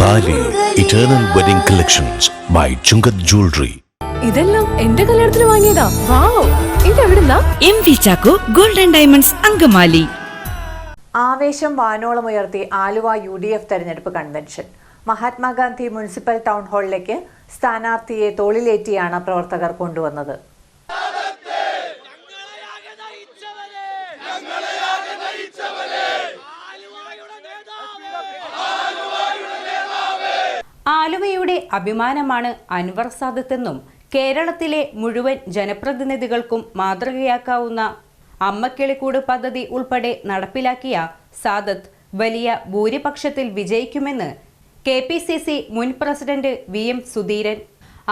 താലി eternal wedding collections by Chungath jewellery. ഇതെല്ലാം എന്റെ കല്യാണത്തിന് വാങ്ങിയതാ. വാവ്, ഇതെവിടുന്നാ? MV Chacko golden diamonds Angamaly. ആവേശം വാനോളമുയർത്തി ആലുവ UDF തെരഞ്ഞെടുപ്പ് കൺവെൻഷൻ. മഹാത്മാഗാന്ധി മുനിസിപ്പൽ ടൗൺ ഹാളിലേക്ക് സ്ഥാനാർത്ഥിയെ തോളിലേറ്റിയാണ് പ്രവർത്തകർ കൊണ്ടുവന്നത്. ആലുവയുടെ അഭിമാനമാണ് അൻവർ സാദത്ത് എന്നും കേരളത്തിലെ മുഴുവൻ ജനപ്രതിനിധികൾക്കും മാതൃകയാക്കാവുന്ന അമ്മക്കിളിക്കൂട് പദ്ധതി ഉൾപ്പെടെ നടപ്പിലാക്കിയ സാദത്ത് വലിയ ഭൂരിപക്ഷത്തിൽ വിജയിക്കുമെന്ന് KPCC മുൻ പ്രസിഡന്റ് VM സുധീരൻ.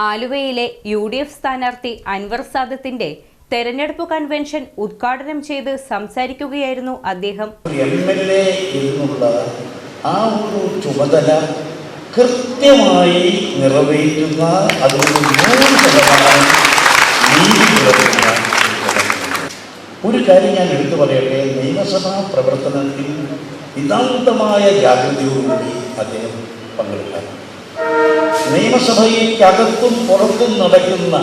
ആലുവയിലെ UDF സ്ഥാനാർത്ഥി അൻവർ സാദത്തിന്റെ തെരഞ്ഞെടുപ്പ് കൺവെൻഷൻ ഉദ്ഘാടനം ചെയ്ത് സംസാരിക്കുകയായിരുന്നു അദ്ദേഹം. കൃത്യമായി നിറവേറ്റുന്ന അതിന് 100% നീതി പുലർത്തുന്ന ഒരു കാര്യം ഞാൻ എടുത്തു പറയട്ടെ. നിയമസഭാ പ്രവർത്തനത്തിൽ നിതാന്തമായ ജാഗ്രതയോടുകൂടി അദ്ദേഹം പങ്കെടുക്കാൻ നിയമസഭയ്ക്കകത്തും പുറത്തും നടക്കുന്ന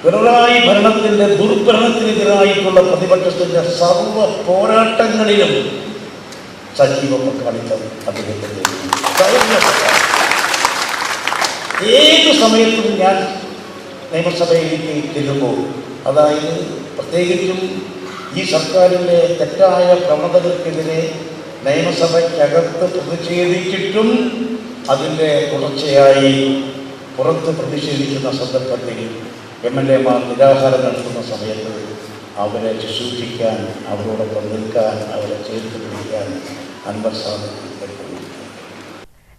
പിണറായി ഭരണത്തിൻ്റെ ദുർഭരണത്തിനെതിരായിട്ടുള്ള പ്രതിപക്ഷത്തിൻ്റെ സർവ്വ പോരാട്ടങ്ങളിലും സജീവ പങ്കാളിത്തം അദ്ദേഹത്തിൻ്റെ. ഏത് സമയത്തും ഞാൻ നിയമസഭയിലേക്ക് ചെല്ലുമ്പോൾ, അതായത് പ്രത്യേകിച്ചും ഈ സർക്കാരിൻ്റെ തെറ്റായ പ്രവണതകൾക്കെതിരെ നിയമസഭയ്ക്കകത്ത് പ്രതിഷേധിച്ചിട്ടും അതിൻ്റെ തുടർച്ചയായി പുറത്ത് പ്രതിഷേധിക്കുന്ന സന്ദർഭത്തിൽ MLA-മാർ നിരാഹാരം നടത്തുന്ന സമയത്ത് അവരെ ശുശ്രൂഷിക്കാൻ, അവരോടൊപ്പം നിൽക്കാൻ, അവരെ ചേർത്ത് പിടിക്കാൻ അൻവർ സാദത്ത്.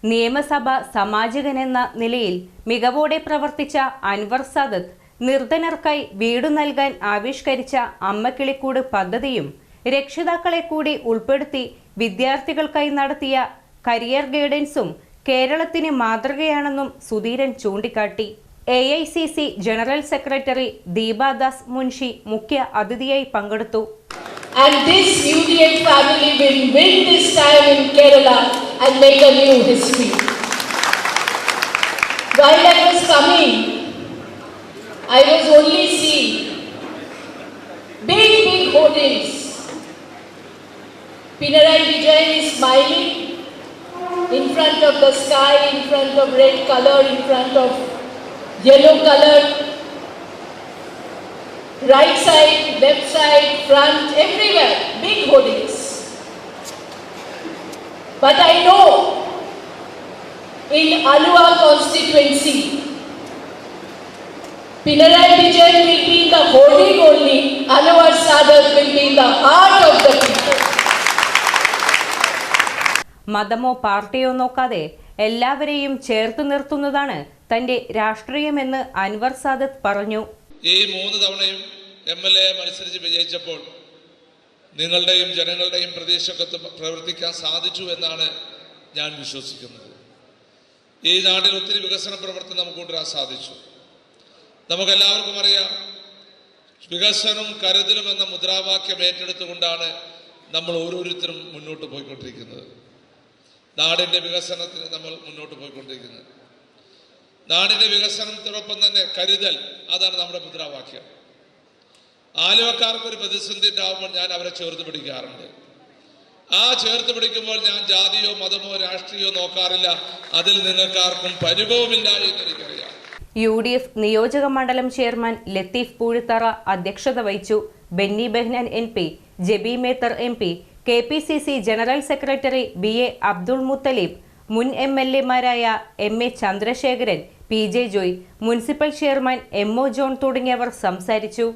നിയമസഭ സമാജികൻ എന്ന നിലയിൽ മികവോടെ പ്രവർത്തിച്ച അൻവർ സാദത്ത് നിർധനർക്കായി വീടു നൽകാൻ ആവിഷ്കരിച്ച അമ്മക്കിളിക്കൂട് പദ്ധതിയും രക്ഷിതാക്കളെ കൂടി ഉൾപ്പെടുത്തി വിദ്യാർത്ഥികൾക്കായി നടത്തിയ കരിയർ ഗൈഡൻസും കേരളത്തിന് മാതൃകയാണെന്നും സുധീരൻ ചൂണ്ടിക്കാട്ടി. AICC general secretary Deepa Das Munshi മുഖ്യ അതിഥിയായി പങ്കെടുത്തു. And this UDF family will win this time in Kerala and make a new history. While I was coming, I was only seeing big hoardings. Pinarayi Vijayan is smiling in front of the sky, in front of red color, in front of yellow color. Right side, left side, front, everywhere, big hoardings. But I know in Aluva constituency, Pinarayi Vijayan will be in the hoarding only, Anwar Sadat will be in the heart of the people. മതമോ പാർട്ടിയോ നോക്കാതെ എല്ലാവരെയും ചേർത്ത് നിർത്തുന്നതാണ് തന്റെ രാഷ്ട്രീയമെന്ന് അൻവർ സാദത്ത് പറഞ്ഞു. ഈ 3 തവണയും MLA മത്സരിച്ച് വിജയിച്ചപ്പോൾ നിങ്ങളുടെയും ജനങ്ങളുടെയും പ്രദേശത്ത് പ്രവർത്തിക്കാൻ സാധിച്ചു എന്നാണ് ഞാൻ വിശ്വസിക്കുന്നത്. ഈ നാട്ടിൽ ഒത്തിരി വികസന പ്രവർത്തനം നമുക്ക് കൊണ്ടുവരാൻ സാധിച്ചു. നമുക്കെല്ലാവർക്കും അറിയാം, വികസനം കരുതലും എന്ന മുദ്രാവാക്യം ഏറ്റെടുത്തുകൊണ്ടാണ് നമ്മൾ ഓരോരുത്തരും മുന്നോട്ട് പോയിക്കൊണ്ടിരിക്കുന്നത്. നാടിൻ്റെ വികസനത്തിന് നമ്മൾ മുന്നോട്ട് പോയിക്കൊണ്ടിരിക്കുന്നത്. നാടിൻ്റെ വികസനത്തിനൊപ്പം തന്നെ കരുതൽ, അതാണ് നമ്മുടെ മുദ്രാവാക്യം. ആലുവക്കാർക്കൊരു പ്രതിസന്ധി ഉണ്ടാകുമ്പോൾ ഞാൻ അവരെ ചേർത്ത് പിടിക്കാറുണ്ട്. ആ ചേർത്ത് പിടിക്കുമ്പോൾ ഞാൻ ജാതിയോ മതമോ രാഷ്ട്രീയമോ നോക്കാറില്ല. അതിൽ നിങ്ങൾക്കാർക്കും പരിഭവമില്ല എന്നെനിക്കറിയാം. UDF നിയോജക മണ്ഡലം ചെയർമാൻ ലത്തീഫ് പൂഴിത്തറ അധ്യക്ഷത വഹിച്ചു. Benny Behanan MP, Jebi Mather MP, KPCC general secretary BA Abdul Muthaleeb, മുൻ MLA-മാരായ MA Chandrasekharan, PJ Joy, municipal chairman MO John തുടങ്ങിയവർ സംസാരിച്ചു.